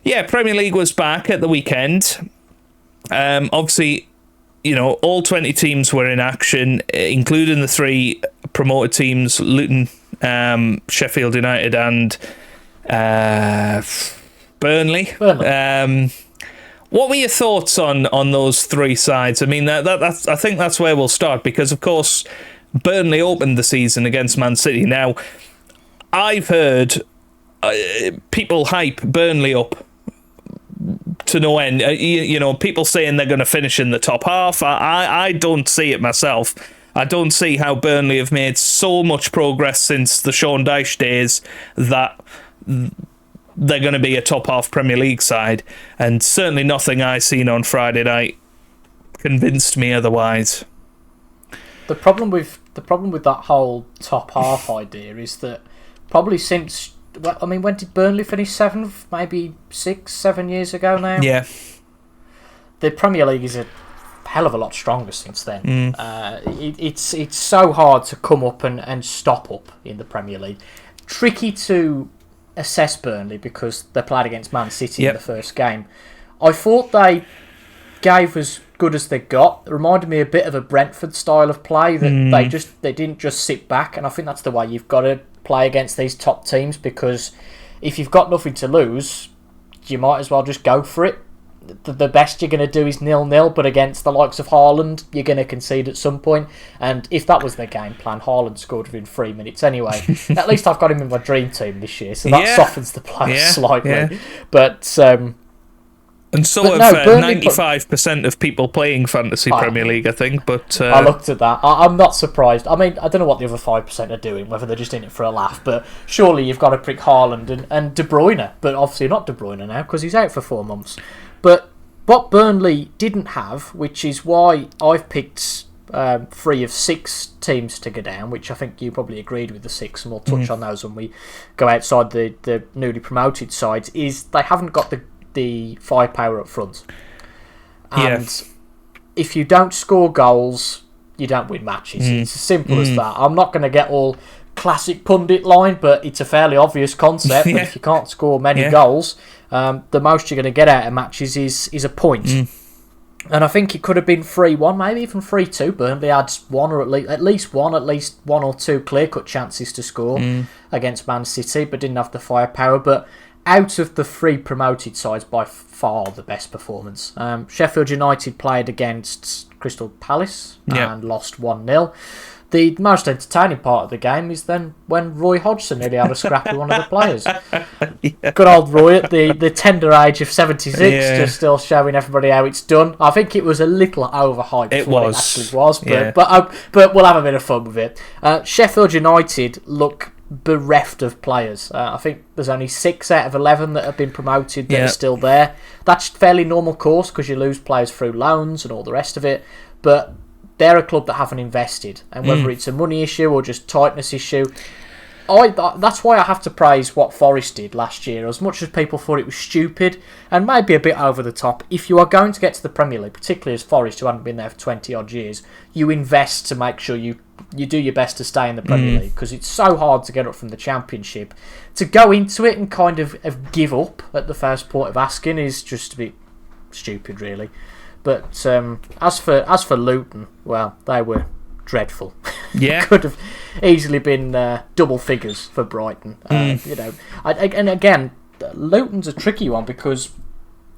Yeah, Premier League was back at the weekend. Obviously, all 20 teams were in action, including the 3 promoted teams, Luton, Sheffield United and Burnley. What were your thoughts on those 3 sides? I mean, that's I think that's where we'll start, because, of course, Burnley opened the season against Man City. Now, I've heard people hype Burnley up to no end. People saying they're going to finish in the top half. I don't see it myself. I don't see how Burnley have made so much progress since the Sean Dyche days that they're going to be a top half Premier League side. And certainly nothing I seen on Friday night convinced me otherwise. The problem with that whole top half idea is that probably since, when did Burnley finish 7th? Maybe 6-7 years ago now? Yeah. The Premier League is a hell of a lot stronger since then. It's so hard to come up and stop up in the Premier League. Tricky to assess Burnley because they played against Man City in the first game. I thought they gave as good as they got. It reminded me a bit of a Brentford style of play that they didn't just sit back, and I think that's the way you've got to play against these top teams, because if you've got nothing to lose, you might as well just go for it. The best you're going to do is 0-0, but against the likes of Haaland, you're going to concede at some point. And if that was the game plan, Haaland scored within 3 minutes anyway. At least I've got him in my dream team this year, so that softens the blow slightly. Yeah. But and so have 95% of people playing Fantasy Premier League, I think. But I looked at that. I'm not surprised. I mean, I don't know what the other 5% are doing, whether they're just in it for a laugh. But surely you've got to pick Haaland and De Bruyne. But obviously not De Bruyne now, because he's out for 4 months. But what Burnley didn't have, which is why I've picked 3 of 6 teams to go down, which I think you probably agreed with the 6, and we'll touch on those when we go outside the newly promoted sides, is they haven't got the firepower up front. And if you don't score goals, you don't win matches. It's as simple as that. I'm not going to get all classic pundit line, but it's a fairly obvious concept. That if you can't score many goals, the most you're going to get out of matches is a point. And I think it could have been 3-1, maybe even 3-2. Burnley had at least one or two clear-cut chances to score against Man City, but didn't have the firepower. But out of the 3 promoted sides, by far the best performance. Sheffield United played against Crystal Palace and lost 1-0. The most entertaining part of the game is then when Roy Hodgson nearly had a scrap with one of the players. Good old Roy at the tender age of 76, just still showing everybody how it's done. I think it was a little overhyped for what it actually was, but we'll have a bit of fun with it. Sheffield United look bereft of players. I think there's only 6 out of 11 that have been promoted that are still there. That's fairly normal course because you lose players through loans and all the rest of it, but they're a club that haven't invested, and whether it's a money issue or just tightness issue, that's why I have to praise what Forest did last year. As much as people thought it was stupid and maybe a bit over the top, if you are going to get to the Premier League, particularly as Forest, who haven't been there for 20 odd years, you invest to make sure you do your best to stay in the Premier League, because it's so hard to get up from the Championship. To go into it and kind of give up at the first point of asking is just a bit stupid, really. But as for Luton, well, they were dreadful. Yeah, could have easily been double figures for Brighton. And again, Luton's a tricky one because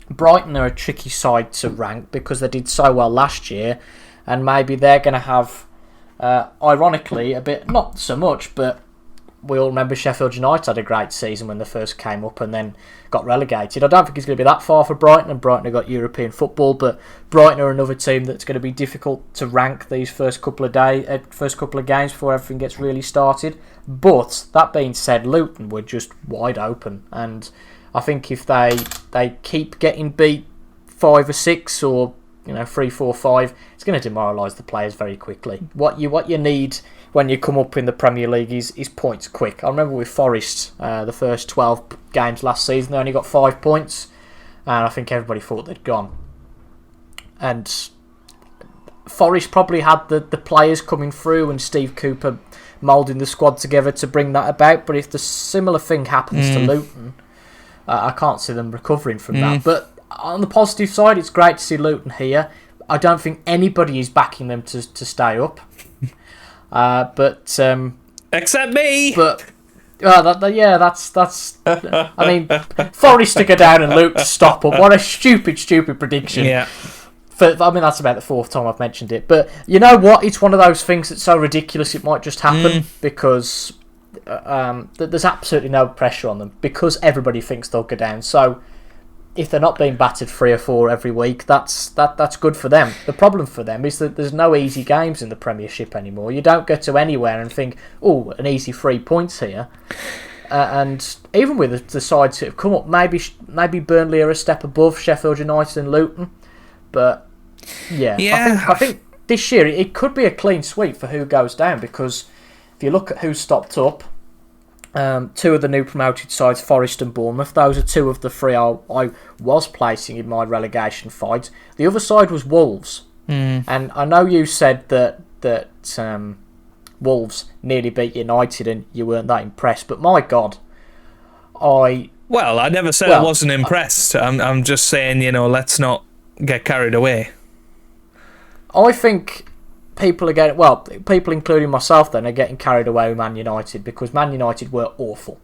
Brighton are a tricky side to rank because they did so well last year, and maybe they're going to have, ironically, a bit, not so much, but we all remember Sheffield United had a great season when they first came up and then got relegated. I don't think it's going to be that far for Brighton, and Brighton have got European football, but Brighton are another team that's going to be difficult to rank these first couple of games before everything gets really started. But that being said, Luton were just wide open, and I think if they keep getting beat 5 or 6 or 3, 4, 5, it's going to demoralise the players very quickly. What you need when you come up in the Premier League is points quick. I remember with Forest, the first 12 games last season, they only got 5 points, and I think everybody thought they'd gone. And Forest probably had the players coming through and Steve Cooper moulding the squad together to bring that about, but if the similar thing happens to Luton, I can't see them recovering from that. But on the positive side, it's great to see Luton here. I don't think anybody is backing them to stay up. Except me. But that's. I mean, Forest to go down and Luton to stop up. What a stupid prediction. Yeah. That's about the fourth time I've mentioned it. But you know what? It's one of those things that's so ridiculous it might just happen because there's absolutely no pressure on them because everybody thinks they'll go down. So if they're not being battered 3 or 4 every week, that's good for them. The problem for them is that there's no easy games in the Premiership anymore. You don't go to anywhere and think, oh, an easy 3 points here. And even with the sides that have come up, maybe Burnley are a step above Sheffield United and Luton. But I think this year it could be a clean sweep for who goes down because if you look at who's stopped up, 2 of the new promoted sides, Forest and Bournemouth, those are 2 of the 3 I was placing in my relegation fight. The other side was Wolves. And I know you said that Wolves nearly beat United and you weren't that impressed, but my God, I never said I wasn't impressed. I'm just saying, let's not get carried away. I think people including myself then, are getting carried away with Man United because Man United were awful.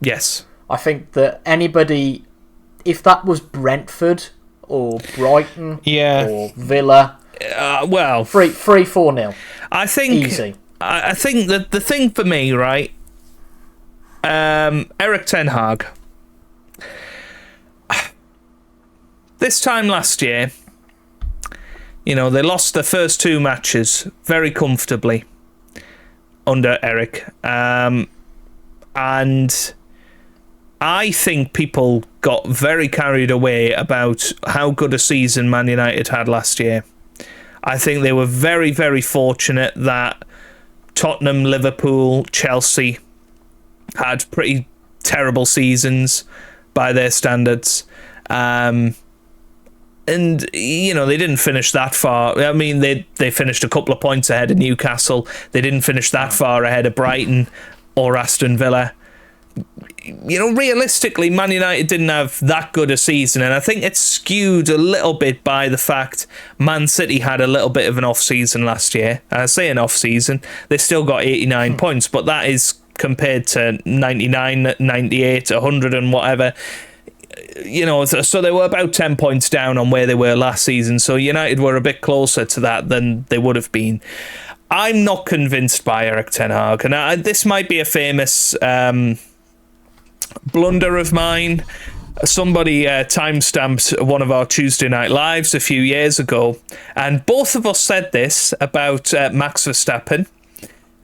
Yes. I think that anybody, if that was Brentford or Brighton or Villa, 3-4-0. I think easy. I think that the thing for me, right, Erik ten Hag, this time last year, they lost the first 2 matches very comfortably under Eric. And I think people got very carried away about how good a season Man United had last year. I think they were very, very fortunate that Tottenham, Liverpool, Chelsea had pretty terrible seasons by their standards. And, they didn't finish that far. I mean, they finished a couple of points ahead of Newcastle. They didn't finish that far ahead of Brighton or Aston Villa. Realistically, Man United didn't have that good a season. And I think it's skewed a little bit by the fact Man City had a little bit of an off-season last year. I say an off-season. They still got 89 points, but that is compared to 99, 98, 100 and whatever. So they were about 10 points down on where they were last season. So United were a bit closer to that than they would have been. I'm not convinced by Erik ten Hag. And this might be a famous blunder of mine. Somebody timestamped one of our Tuesday Night Lives a few years ago. And both of us said this about Max Verstappen.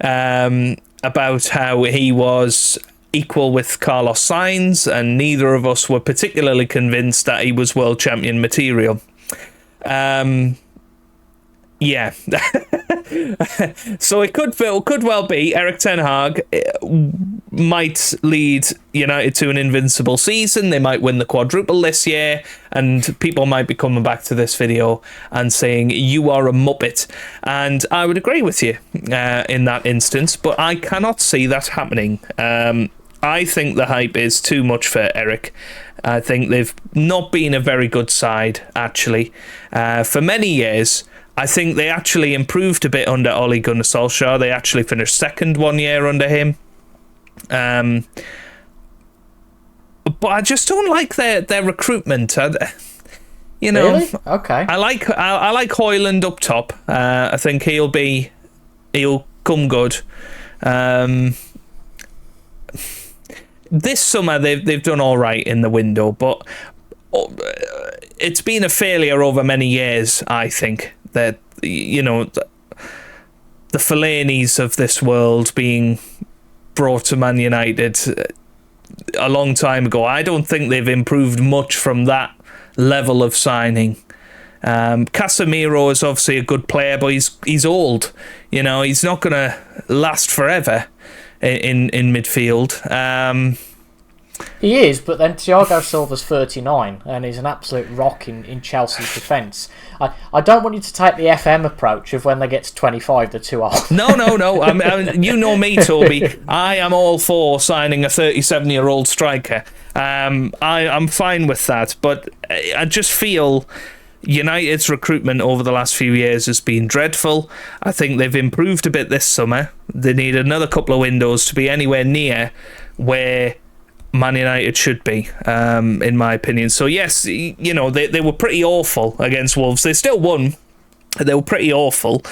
About how he was equal with Carlos Sainz, and neither of us were particularly convinced that he was world champion material. So it could well be Erik ten Hag might lead United to an invincible season. They might win the quadruple this year, and people might be coming back to this video and saying you are a muppet, and I would agree with you in that instance, but I cannot see that happening. I think the hype is too much for Eric. I think they've not been a very good side, actually, for many years. I think they actually improved a bit under Ole Gunnar Solskjaer. They actually finished second 1 year under him. But I just don't like their recruitment. Really? Okay. I like Højlund up top. I think he'll come good. This summer they've done all right in the window, but it's been a failure over many years. I think that the Fellainys of this world being brought to Man United a long time ago. I don't think they've improved much from that level of signing. Casemiro is obviously a good player, but he's old. He's not going to last forever in midfield. He is, but then Thiago Silva's 39 and he's an absolute rock in Chelsea's defence. I don't want you to take the FM approach of when they get to 25, they're too old. No. You know me, Toby. I am all for signing a 37-year-old striker. I'm fine with that, but I just feel United's recruitment over the last few years has been dreadful. I think they've improved a bit this summer. They need another couple of windows to be anywhere near where Man United should be, in my opinion. So yes, they were pretty awful against Wolves. They still won. They were pretty awful.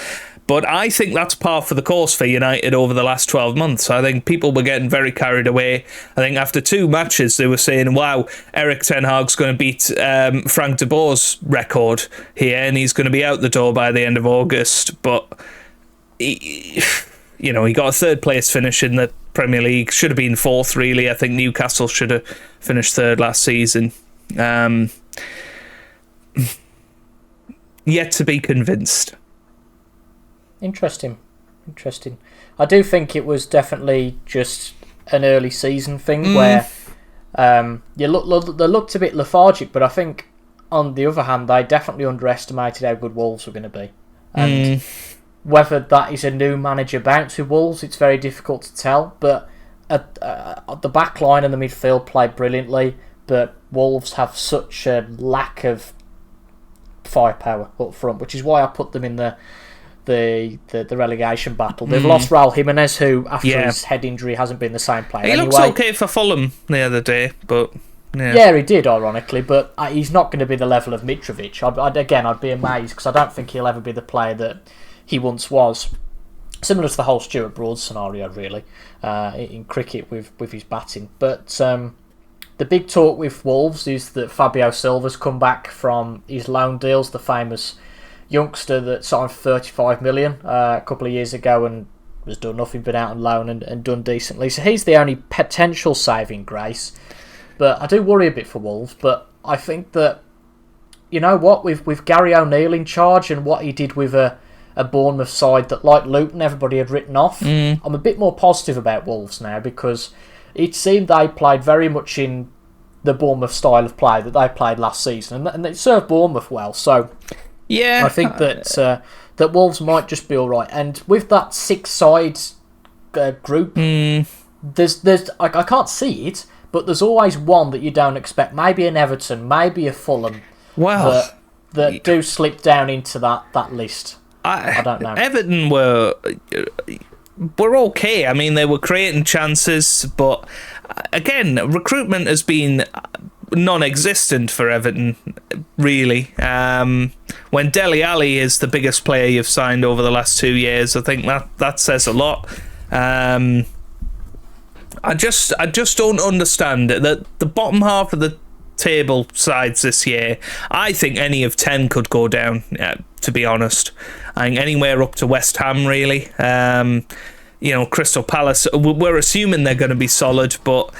But I think that's par for the course for United over the last 12 months. I think people were getting very carried away. I think after 2 matches, they were saying, wow, Eric Ten Hag's going to beat Frank de Boer's record here, and he's going to be out the door by the end of August. But he got a third place finish in the Premier League. Should have been fourth, really. I think Newcastle should have finished third last season. Yet to be convinced. Interesting. I do think it was definitely just an early season thing where they looked a bit lethargic, but I think on the other hand, they definitely underestimated how good Wolves were going to be. And whether that is a new manager bounce with Wolves, it's very difficult to tell. But the back line and the midfield played brilliantly, but Wolves have such a lack of firepower up front, which is why I put them in the relegation battle. They've lost Raul Jimenez, who after his head injury hasn't been the same player. He looks okay for Fulham the other day, but yeah, he did, ironically, but he's not going to be the level of Mitrovic. I'd be amazed because I don't think he'll ever be the player that he once was. Similar to the whole Stuart Broad scenario, really, in cricket with his batting. But the big talk with Wolves is that Fabio Silva's come back from his loan deals, the famous youngster that signed for 35 million a couple of years ago and has done nothing but out on loan and done decently. So he's the only potential saving grace. But I do worry a bit for Wolves. But I think that, you know what, with Gary O'Neill in charge and what he did with a Bournemouth side that, like Luton, everybody had written off, I'm a bit more positive about Wolves now because it seemed they played very much in the Bournemouth style of play that they played last season, and it served Bournemouth well. So yeah, I think that Wolves might just be all right. And with that 6-side group, there's I can't see it, but there's always one that you don't expect. Maybe an Everton, maybe a Fulham. Wow, that do slip down into that list. I don't know. Everton were okay. I mean, they were creating chances, but again, recruitment has been non-existent for Everton, really. When Dele Alli is the biggest player you've signed over the last 2 years, I think that says a lot. I just don't understand that the bottom half of the table sides this year, I think any of 10 could go down, to be honest. I think anywhere up to West Ham, really. Crystal Palace, we're assuming they're going to be solid, but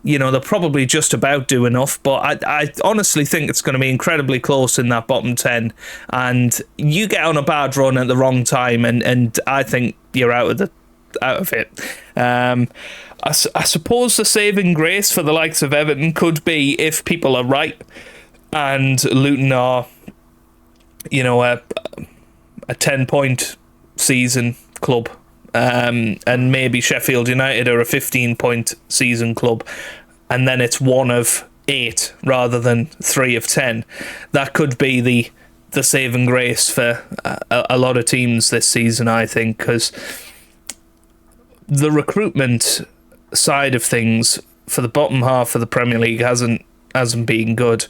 they'll probably just about do enough. But I honestly think it's going to be incredibly close in that bottom 10, and you get on a bad run at the wrong time, and I think you're out of it. I suppose the saving grace for the likes of Everton could be if people are right and Luton are, a 10-point season club, and maybe Sheffield United are a 15-point season club, and then it's 1 of 8 rather than 3 of 10. That could be the saving grace for a lot of teams this season, I think, because the recruitment side of things for the bottom half of the Premier League hasn't been good,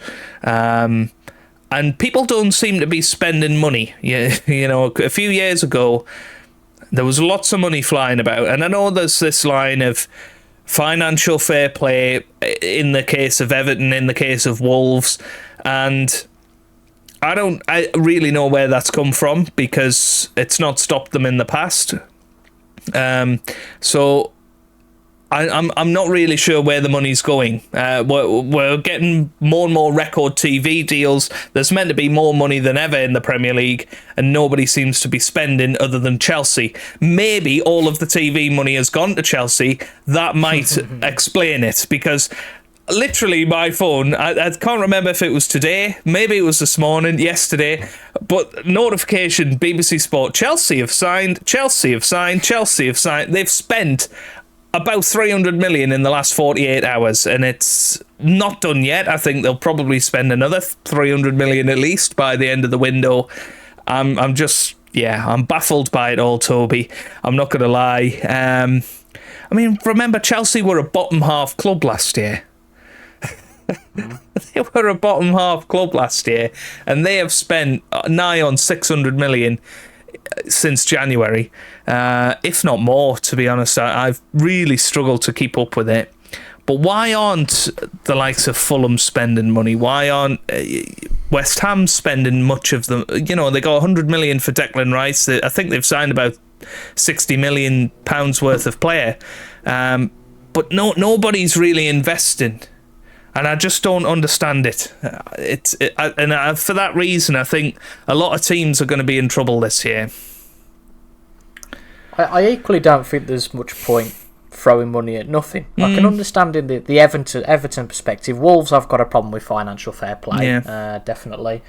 and people don't seem to be spending money. A few years ago there was lots of money flying about, and I know there's this line of financial fair play in the case of Everton, in the case of Wolves, and I don't really know where that's come from because it's not stopped them in the past. So I'm not really sure where the money's going. We're getting more and more record TV deals. There's meant to be more money than ever in the Premier League, and nobody seems to be spending other than Chelsea. Maybe all of the TV money has gone to Chelsea. That might explain it, because literally my phone, I can't remember if it was today, maybe it was this morning, yesterday, but notification, BBC Sport, Chelsea have signed, Chelsea have signed, Chelsea have signed. They've spent about 300 million in the last 48 hours, and it's not done yet. I think they'll probably spend another 300 million at least by the end of the window. I'm baffled by it all, Toby. I'm not going to lie. I mean, remember, Chelsea were a bottom half club last year. They were a bottom half club last year, and they have spent nigh on 600 million since January, if not more, to be honest. I've really struggled to keep up with it. But why aren't the likes of Fulham spending money? Why aren't West Ham spending much of them? You know, they got 100 million for Declan Rice. I think they've signed about 60 million pounds worth of player, but nobody's really investing. And I just don't understand it. For that reason, I think a lot of teams are going to be in trouble this year. I equally don't think there's much point throwing money at nothing. I can understand in the Everton perspective. Wolves have got a problem with financial fair play, definitely.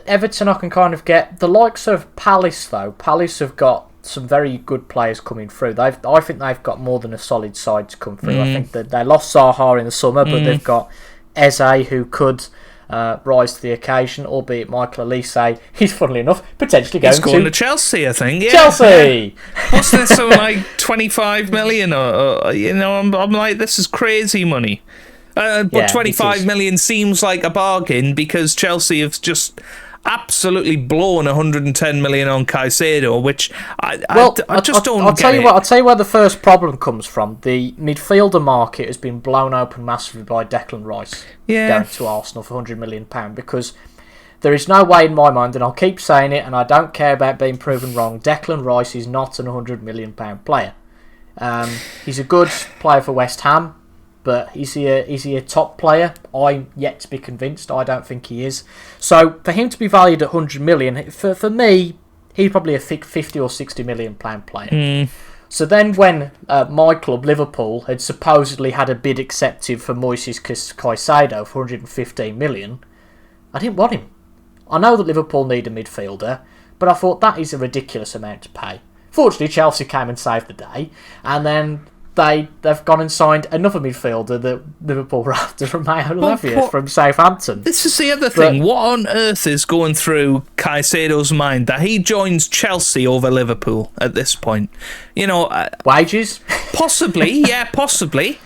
Everton, I can kind of get. The likes of Palace, though. Palace have got some very good players coming through. I think they've got more than a solid side to come through. I think that they lost Zaha in the summer, but they've got Eze, who could rise to the occasion, albeit Michael Elise, he's funnily enough potentially going to Chelsea, I think. Yeah. Chelsea! Wasn't there something like 25 million? Or I'm like, this is crazy money. But 25 million seems like a bargain, because Chelsea have just absolutely blown 110 million on Caicedo, which I just don't get it. I'll tell you where the first problem comes from. The midfielder market has been blown open massively by Declan Rice going to Arsenal for £100 million, because there is no way in my mind, and I'll keep saying it, and I don't care about being proven wrong, Declan Rice is not an £100 million player. He's a good player for West Ham, but is he a top player? I'm yet to be convinced. I don't think he is. So for him to be valued at 100 million, for me, he's probably a 50 or 60 million pound player. So then when my club, Liverpool, had supposedly had a bid accepted for Moises Caicedo for 115 million, I didn't want him. I know that Liverpool need a midfielder, but I thought that is a ridiculous amount to pay. Fortunately, Chelsea came and saved the day, and then they've gone and signed another midfielder that Liverpool were after, from Lavia from Southampton. This is the other thing. What on earth is going through Caicedo's mind that he joins Chelsea over Liverpool at this point? Wages? Possibly, yeah, possibly.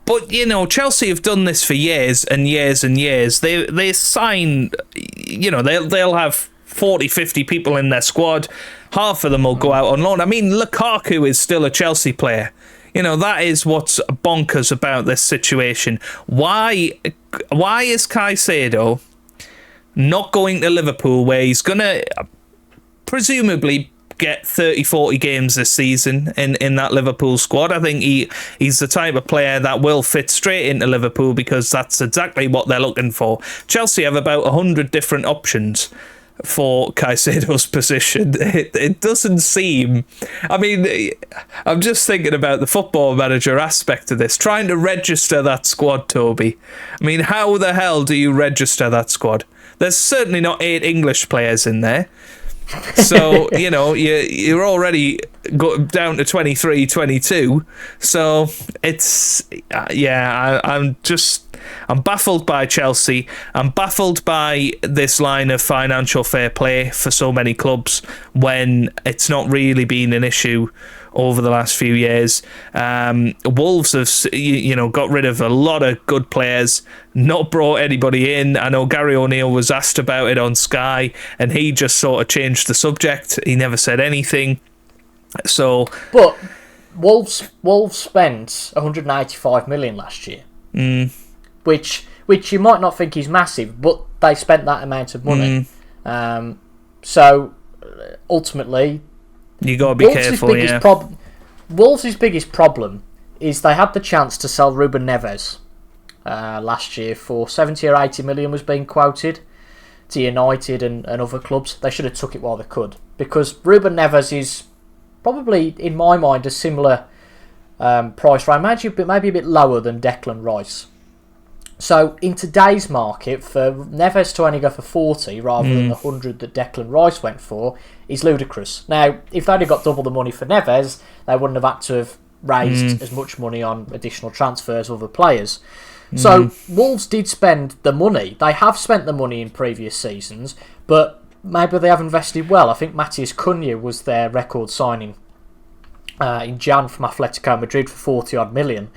But, Chelsea have done this for years and years and years. They sign, they'll have 40, 50 people in their squad. Half of them will go out on loan. I mean, Lukaku is still a Chelsea player. That is what's bonkers about this situation. Why is Caicedo not going to Liverpool, where he's going to presumably get 30, 40 games this season in that Liverpool squad? I think he's the type of player that will fit straight into Liverpool, because that's exactly what they're looking for. Chelsea have about 100 different options for Caicedo's position. It doesn't seem... I mean, I'm just thinking about the football manager aspect of this, trying to register that squad, Toby. I mean, how the hell do you register that squad? There's certainly not 8 English players in there. So, you're already down to 23, 22. So, it's... I'm baffled by Chelsea. I'm baffled by this line of financial fair play for so many clubs, when it's not really been an issue over the last few years. Wolves have, got rid of a lot of good players, not brought anybody in. I know Gary O'Neill was asked about it on Sky, and he just sort of changed the subject. He never said anything. So, but Wolves spent 185 million last year. Which you might not think is massive, but they spent that amount of money. So ultimately, you got to be careful. Wolves' biggest problem is they had the chance to sell Ruben Neves last year for 70 or 80 million was being quoted to United and other clubs. They should have took it while they could, because Ruben Neves is probably, in my mind, a similar price range, maybe a bit lower than Declan Rice. So in today's market, for Neves to only go for 40 rather than the 100 that Declan Rice went for is ludicrous. Now, if they'd have got double the money for Neves, they wouldn't have had to have raised as much money on additional transfers of other players. So Wolves did spend the money. They have spent the money in previous seasons, but maybe they have invested well. I think Matheus Cunha was their record signing in Jan from Atletico Madrid for 40 odd million.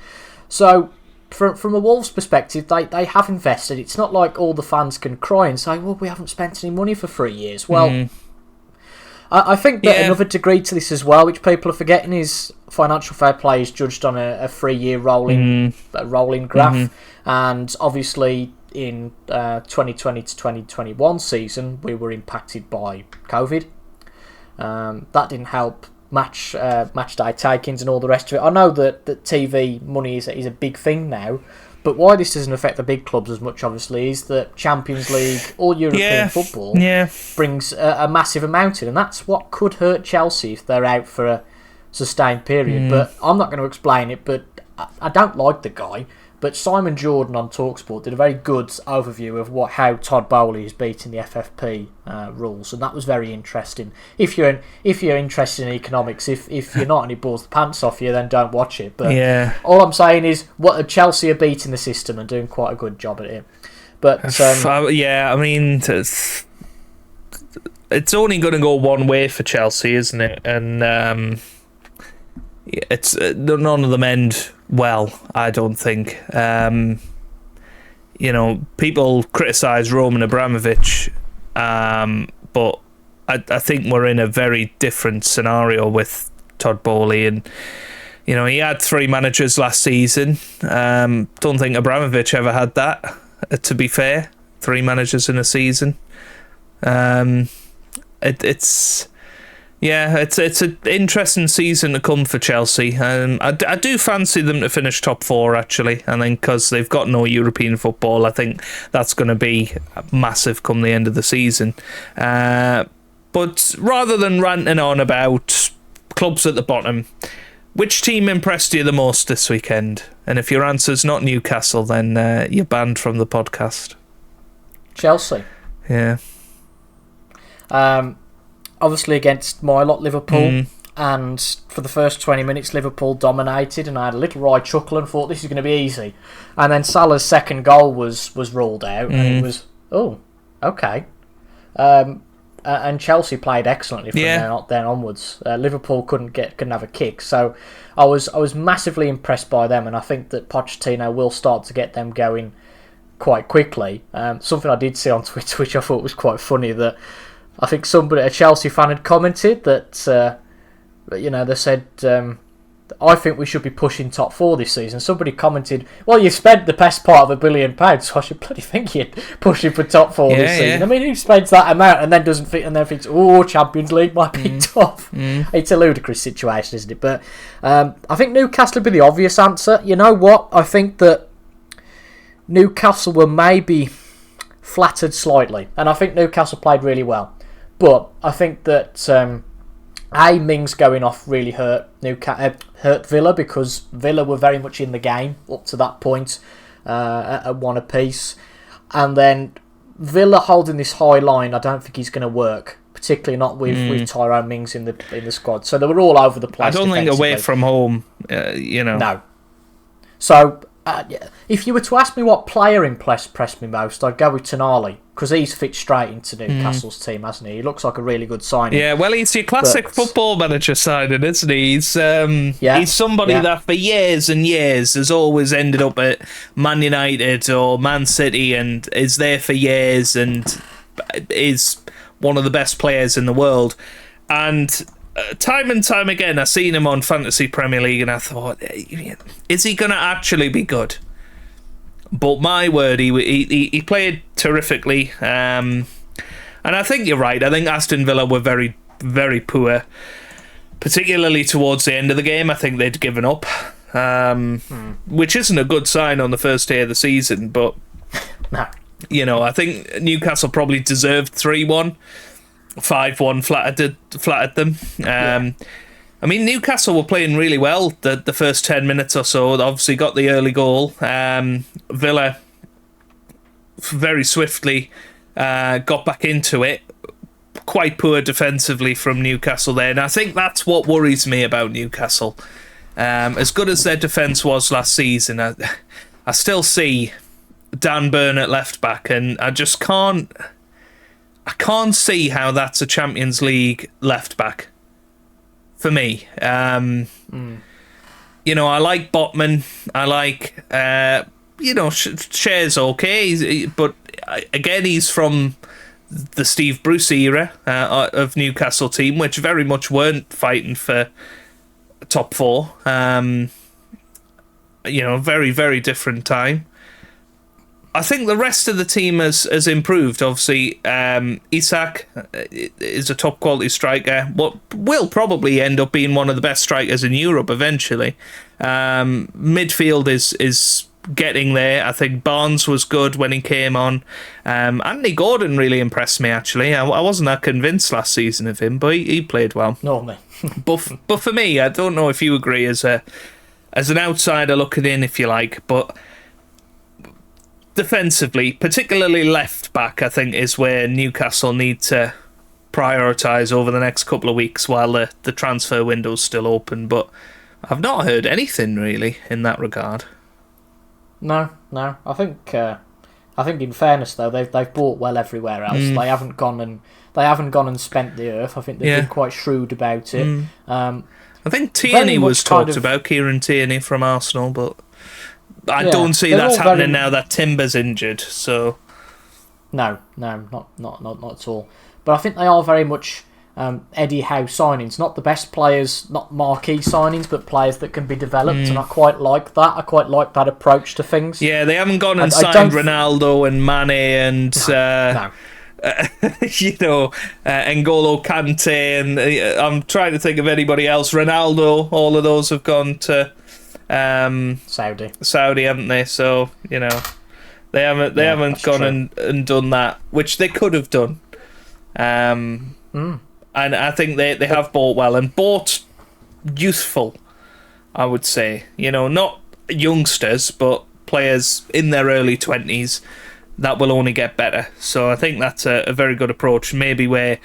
So from a Wolves perspective, they have invested. It's not like all the fans can cry and say, well, we haven't spent any money for 3 years. Well, I think that another degree to this as well, which people are forgetting, is financial fair play is judged on a 3 year rolling graph. And obviously in 2020 to 2021 season, we were impacted by COVID. That didn't help match day takings and all the rest of it. I know that TV money is a big thing now, but why this doesn't affect the big clubs as much, obviously, is that Champions League or European football brings a massive amount in, and that's what could hurt Chelsea if they're out for a sustained period. But I'm not going to explain it, but I don't like the guy. But Simon Jordan on TalkSport did a very good overview of how Todd Bowley is beating the FFP rules, and that was very interesting. If you're interested in economics, if you're not and it bores the pants off you, then don't watch it. But all I'm saying is, what Chelsea are beating the system and doing quite a good job at it. But I mean, it's only going to go one way for Chelsea, isn't it? And it's none of them end well, I don't think. People criticise Roman Abramovich, but I think we're in a very different scenario with Todd Bowley. And he had 3 managers last season. Don't think Abramovich ever had that, to be fair. 3 managers in a season. It's an interesting season to come for Chelsea. I do fancy them to finish top 4, actually. I think because they've got no European football, I think that's going to be massive come the end of the season. But rather than ranting on about clubs at the bottom, which team impressed you the most this weekend? And if your answer's not Newcastle, then you're banned from the podcast. Chelsea. Yeah. Obviously against my lot, Liverpool, and for the first 20 minutes Liverpool dominated, and I had a little wry chuckle and thought this is going to be easy, and then Salah's second goal was ruled out, and it was okay. And Chelsea played excellently from then onwards. Liverpool couldn't have a kick, so I was massively impressed by them, and I think that Pochettino will start to get them going quite quickly. Something I did see on Twitter which I thought was quite funny, that I think a Chelsea fan had commented that, they said, I think we should be pushing top 4 this season. Somebody commented, well, you spent the best part of £1 billion, so I should bloody think you're pushing for top 4 this season. I mean, who spends that amount and then doesn't fit and then thinks, Champions League might be tough? It's a ludicrous situation, isn't it? But I think Newcastle would be the obvious answer. You know what? I think that Newcastle were maybe flattered slightly, and I think Newcastle played really well. But I think that Mings going off really hurt Villa, because Villa were very much in the game up to that point at 1 apiece. And then Villa holding this high line, I don't think he's going to work, particularly not with Tyrone Mings in the squad. So they were all over the place. I don't think away from home, No. So if you were to ask me what player impressed me most, I'd go with Tonali, because he's fit straight into Newcastle's team, hasn't he? He looks like a really good signing. Yeah, well, he's your classic football manager signing, isn't he? He's somebody that for years and years has always ended up at Man United or Man City and is there for years and is one of the best players in the world. And time and time again, I've seen him on Fantasy Premier League and I thought, is he going to actually be good? But my word, he played terrifically. And I think you're right. I think Aston Villa were very, very poor, particularly towards the end of the game. I think they'd given up. which isn't a good sign on the first day of the season, but No. I think Newcastle probably deserved 3-1. 5-1 flattered them. I mean, Newcastle were playing really well the first 10 minutes or so. They obviously got the early goal. Villa very swiftly got back into it. Quite poor defensively from Newcastle there. And I think that's what worries me about Newcastle. As good as their defence was last season, I still see Dan Burn at left back, and I just can't see how that's a Champions League left back for me. I like Botman. I like Cher's okay, but again, he's from the Steve Bruce era of Newcastle team, which very much weren't fighting for top four. Very, very different time. I think the rest of the team has improved. Obviously, Isak is a top quality striker. What will probably end up being one of the best strikers in Europe eventually. Midfield is getting there. I think Barnes was good when he came on. Anthony Gordon really impressed me, actually. I wasn't that convinced last season of him, but he played well. No, me. but for me, I don't know if you agree as an outsider looking in, if you like, but defensively, particularly left back, I think is where Newcastle need to prioritise over the next couple of weeks while the transfer window's still open. But I've not heard anything really in that regard. No. I think in fairness though, they've bought well everywhere else. They haven't gone and spent the earth. I think they've been quite shrewd about it. I think Tierney was talked about, Kieran Tierney from Arsenal, but I don't see that happening now that Timber's injured. So no, not at all. But I think they are very much Eddie Howe signings, not the best players, not marquee signings, but players that can be developed, and I quite like that. I quite like that approach to things. Yeah, they haven't gone and signed Ronaldo and Mane and no. N'Golo Kante, and I'm trying to think of anybody else. Ronaldo, all of those have gone to Saudi, haven't they? So they haven't gone and done that, which they could have done. And I think they have bought well and bought youthful, I would say. Not youngsters, but players in their early 20s that will only get better. So I think that's a very good approach. Maybe where,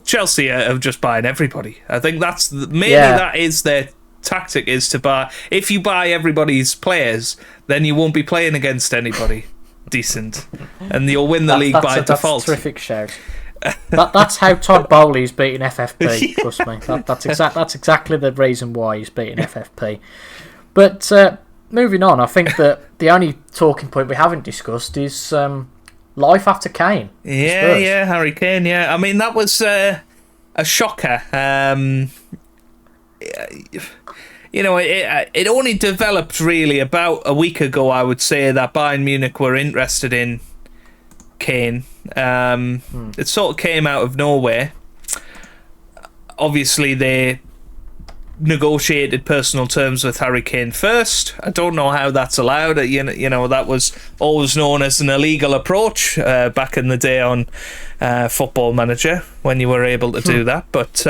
Chelsea are just buying everybody. I think that is their tactic, is to buy. If you buy everybody's players, then you won't be playing against anybody decent, and you'll win the league by default. That's a terrific shout. That's how Todd Bowley's beating FFP. Trust me, that's exactly the reason why he's beating FFP. But moving on, I think that the only talking point we haven't discussed is life after Kane. Yeah, Harry Kane. Yeah, I mean that was a shocker. It only developed really about a week ago, I would say, that Bayern Munich were interested in Kane. It sort of came out of nowhere. Obviously, they negotiated personal terms with Harry Kane first. I don't know how that's allowed. That was always known as an illegal approach back in the day on Football Manager, when you were able to do that. But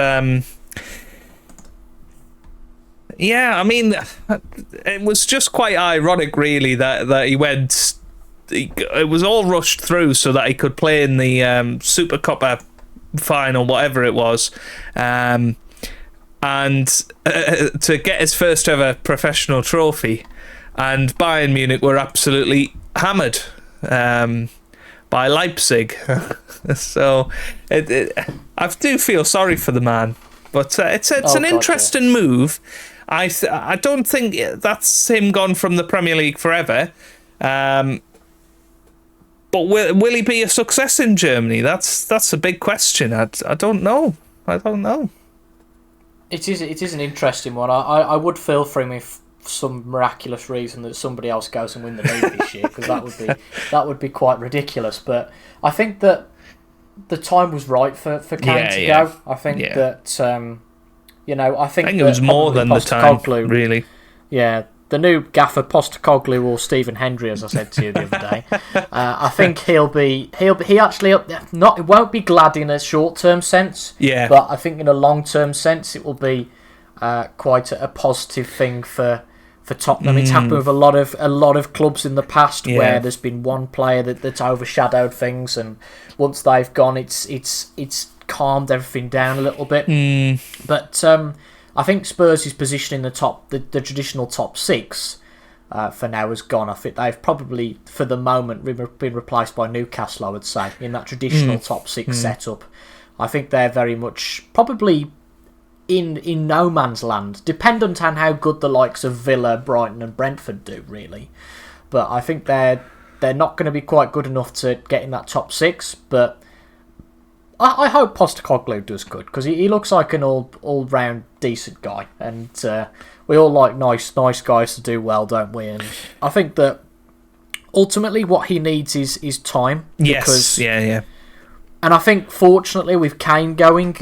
yeah, I mean, it was just quite ironic, really, that he went. It was all rushed through so that he could play in the Super Cup final, whatever it was, and to get his first ever professional trophy. And Bayern Munich were absolutely hammered by Leipzig. So I do feel sorry for the man, but it's an interesting move. I don't think that's him gone from the Premier League forever. But will he be a success in Germany? That's a big question. I don't know. It is an interesting one. I would feel for him if for some miraculous reason that somebody else goes and win the league this year, because that would be quite ridiculous. But I think that the time was right for Kane to go. I think that I think it was more than the time, really. Yeah, the new gaffer Postecoglou or Stephen Hendry, as I said to you the other day. I think he actually not. It won't be glad in a short-term sense. Yeah. But I think in a long-term sense, it will be quite a positive thing for Tottenham. It's happened with a lot of clubs in the past where there's been one player that's overshadowed things, and once they've gone, it's calmed everything down a little bit. But I think Spurs' position in the traditional top six for now has gone. I think they've probably, for the moment, been replaced by Newcastle, I would say, in that traditional top six setup. I think they're very much probably in no man's land, dependent on how good the likes of Villa, Brighton and Brentford do, really. But I think they're not going to be quite good enough to get in that top six, but I hope Postecoglou does good, because he looks like an all-round decent guy, and we all like nice guys to do well, don't we? And I think that ultimately what he needs is time. Yes, yeah. And I think, fortunately, with Kane going,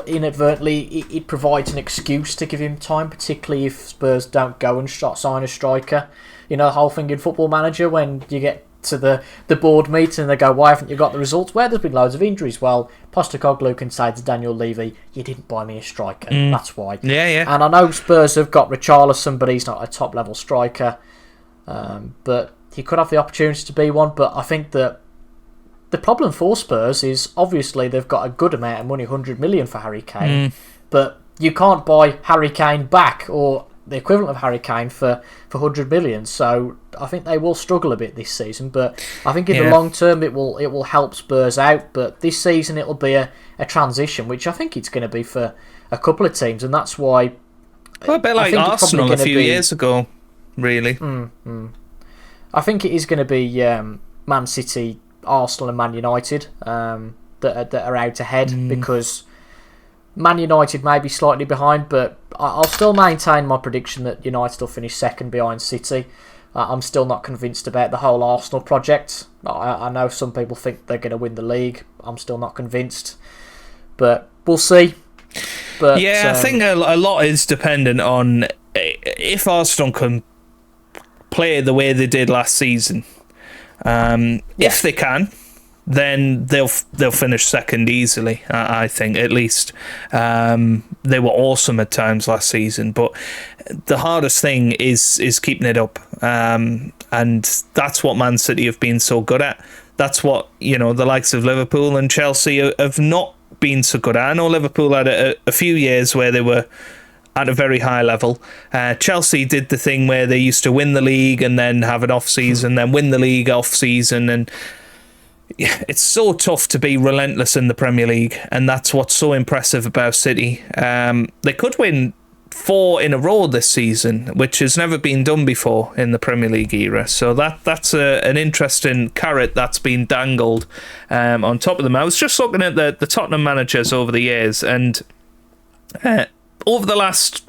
inadvertently, it provides an excuse to give him time, particularly if Spurs don't go and sign a striker. The whole thing in Football Manager, when you get to the board meeting and they go, why haven't you got the results? Well, there's been loads of injuries. Well, Postecoglou can say to Daniel Levy, you didn't buy me a striker. That's why. Yeah. And I know Spurs have got Richarlison, but he's not a top-level striker. But he could have the opportunity to be one. But I think that the problem for Spurs is, obviously, they've got a good amount of money, 100 million for Harry Kane. But you can't buy Harry Kane back, or the equivalent of Harry Kane, for 100 million. So I think they will struggle a bit this season. But I think in the long term, it will help Spurs out. But this season, it'll be a transition, which I think it's going to be for a couple of teams. And that's why... Well, a bit like Arsenal a few years ago, really. I think it is going to be Man City, Arsenal and Man United that are out ahead, because Man United may be slightly behind, but I'll still maintain my prediction that United will finish second behind City. I'm still not convinced about the whole Arsenal project. I know some people think they're going to win the league. I'm still not convinced, but we'll see. But I think a lot is dependent on if Arsenal can play the way they did last season. If they can, then they'll finish second easily. I think, at least. They were awesome at times last season, but the hardest thing is keeping it up, and that's what Man City have been so good at. That's what the likes of Liverpool and Chelsea have not been so good at. I know Liverpool had a few years where they were at a very high level. Chelsea did the thing where they used to win the league and then have an off-season, then win the league off-season, and it's so tough to be relentless in the Premier League, and that's what's so impressive about City. They could win 4 in a row this season, which has never been done before in the Premier League era. So that's an interesting carrot that's been dangled on top of them. I was just looking at the Tottenham managers over the years, and over the last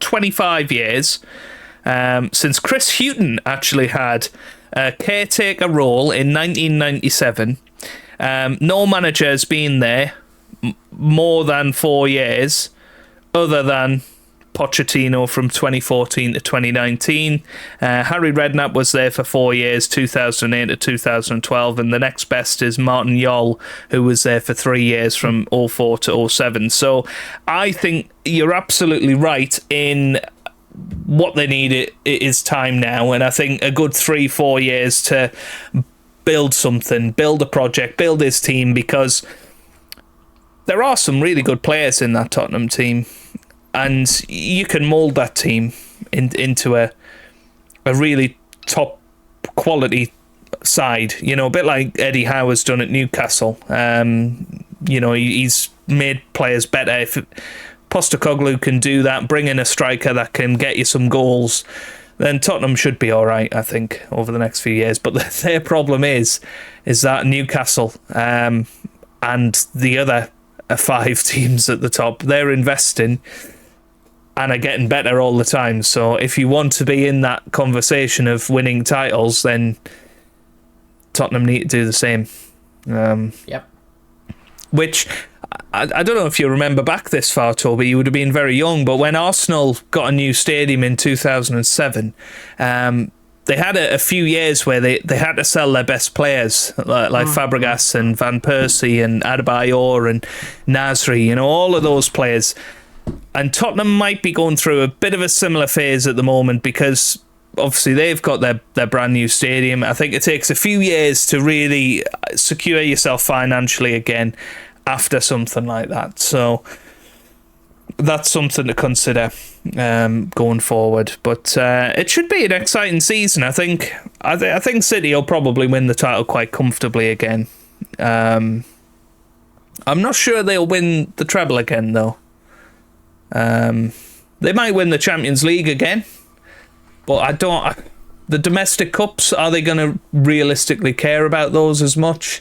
25 years, since Chris Hughton actually had a caretaker role in 1997, no manager has been there more than 4 years, other than Pochettino from 2014 to 2019. Harry Redknapp was there for 4 years, 2008 to 2012, and the next best is Martin Jol, who was there for 3 years from 04 to 07. So I think you're absolutely right in what they need is time now, and I think a good 3-4 years to build something, build a project, build his team, because there are some really good players in that Tottenham team, and you can mould that team into a really top quality side. A bit like Eddie Howe has done at Newcastle. He's made players better. If Postecoglou can do that, bring in a striker that can get you some goals, then Tottenham should be all right, I think, over the next few years. But their problem is that Newcastle and the other 5 teams at the top, they're investing and are getting better all the time. So if you want to be in that conversation of winning titles, then Tottenham need to do the same. Yep. Which I don't know if you remember back this far, Toby. You would have been very young, but when Arsenal got a new stadium in 2007, they had a few years where they had to sell their best players, like Fabregas and Van Persie and Adebayor and Nasri, all of those players. And Tottenham might be going through a bit of a similar phase at the moment because obviously they've got their brand new stadium. I think it takes a few years to really secure yourself financially again after something like that. So that's something to consider going forward. But it should be an exciting season. I think City will probably win the title quite comfortably again. I'm not sure they'll win the treble again, though. They might win the Champions League again, but I don't. The domestic cups, are they going to realistically care about those as much?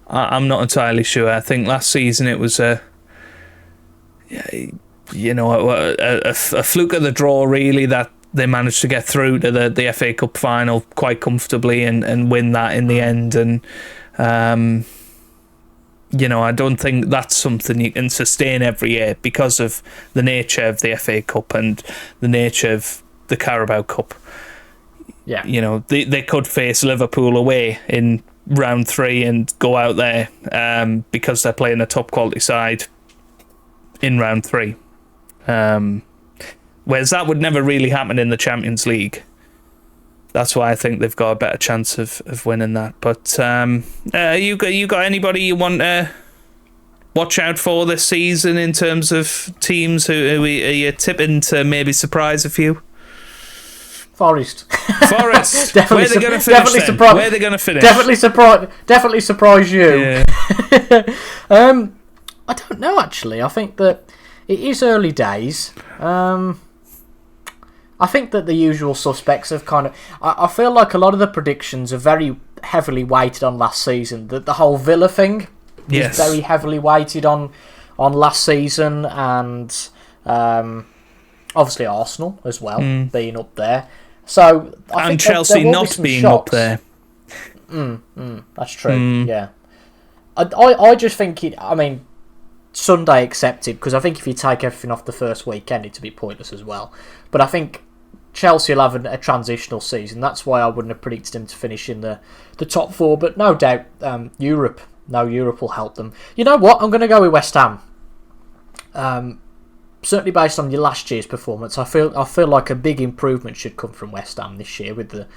I'm not entirely sure. I think last season it was a fluke of the draw, really, that they managed to get through to the FA Cup final quite comfortably and win that in the end. And I don't think that's something you can sustain every year because of the nature of the FA Cup and the nature of the Carabao Cup. Yeah. They could face Liverpool away in round 3 and go out there because they're playing a top quality side in round 3. Whereas that would never really happen in the Champions League. That's why I think they've got a better chance of winning that. But you got anybody you want to watch out for this season in terms of teams who are you tipping to maybe surprise a few? Forest. Definitely. Where are they going to finish? Definitely surprise. Where are they going to finish? Definitely surprise you. Yeah. I don't know, actually. I think that it is early days. I think that the usual suspects have kind of... I feel like a lot of the predictions are very heavily weighted on last season. The whole Villa thing is very heavily weighted on last season, and obviously Arsenal as well, being up there. So I think Chelsea there not being up there. That's true, yeah. I just think it... I mean, Sunday accepted, because I think if you take everything off the first weekend, it'd be pointless as well. But I think Chelsea will have a transitional season. That's why I wouldn't have predicted them to finish in the top 4. But no doubt, Europe will help them. You know what? I'm going to go with West Ham. Certainly based on your last year's performance, I feel like a big improvement should come from West Ham this year with the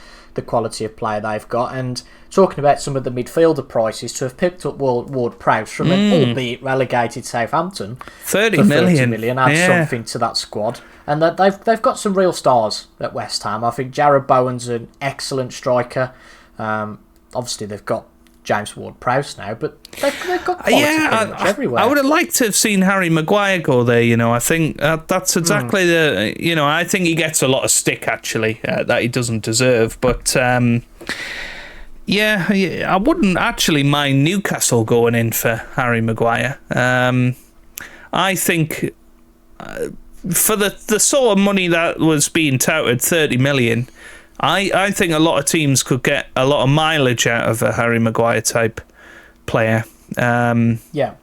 quality of player they've got. And talking about some of the midfielder prices, to have picked up Ward-Prowse from an albeit relegated Southampton 30 million adds something to that squad. And that they've got some real stars at West Ham. I think Jarrod Bowen's an excellent striker. Obviously they've got James Ward-Prowse now, but they've got quality pretty much everywhere. I would have liked to have seen Harry Maguire go there. I think that's exactly the. I think he gets a lot of stick actually that he doesn't deserve. But I wouldn't actually mind Newcastle going in for Harry Maguire. I think for the sort of money that was being touted, 30 million. I think a lot of teams could get a lot of mileage out of a Harry Maguire type player. Yeah.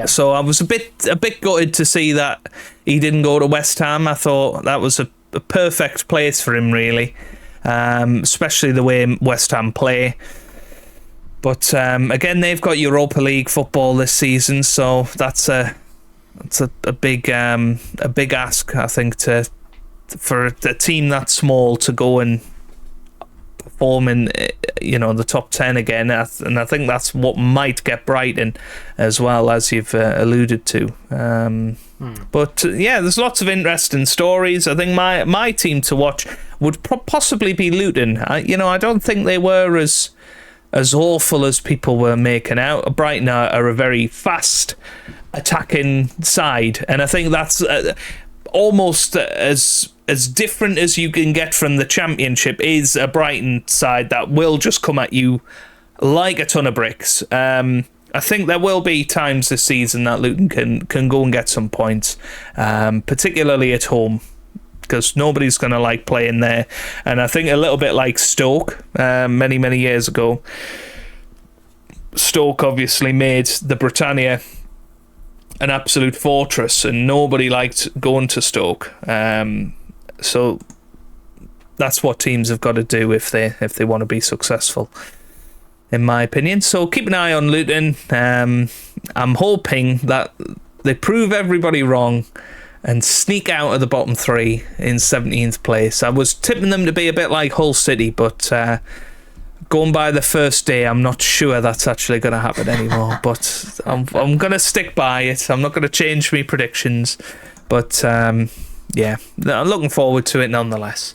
So I was a bit gutted to see that he didn't go to West Ham. I thought that was a perfect place for him, really, especially the way West Ham play. But again, they've got Europa League football this season, so that's a big ask, I think, for a team that small to go and perform in the top 10 again, and I think that's what might get Brighton as well, as you've alluded to. But there's lots of interesting stories. I think my team to watch would possibly be Luton. I don't think they were as awful as people were making out. Brighton are a very fast attacking side, and I think that's almost as different as you can get from the Championship is a Brighton side that will just come at you like a ton of bricks. I think there will be times this season that Luton can go and get some points, particularly at home, because nobody's going to like playing there. And I think a little bit like Stoke many years ago. Stoke obviously made the Britannia an absolute fortress, and nobody liked going to Stoke. So that's what teams have got to do if they want to be successful, in my opinion. So keep an eye on Luton. I'm hoping that they prove everybody wrong and sneak out of the bottom three in 17th place. I was tipping them to be a bit like Hull City, but going by the first day, I'm not sure that's actually going to happen anymore. But I'm going to stick by it. I'm not going to change my predictions. But yeah, I'm looking forward to it nonetheless.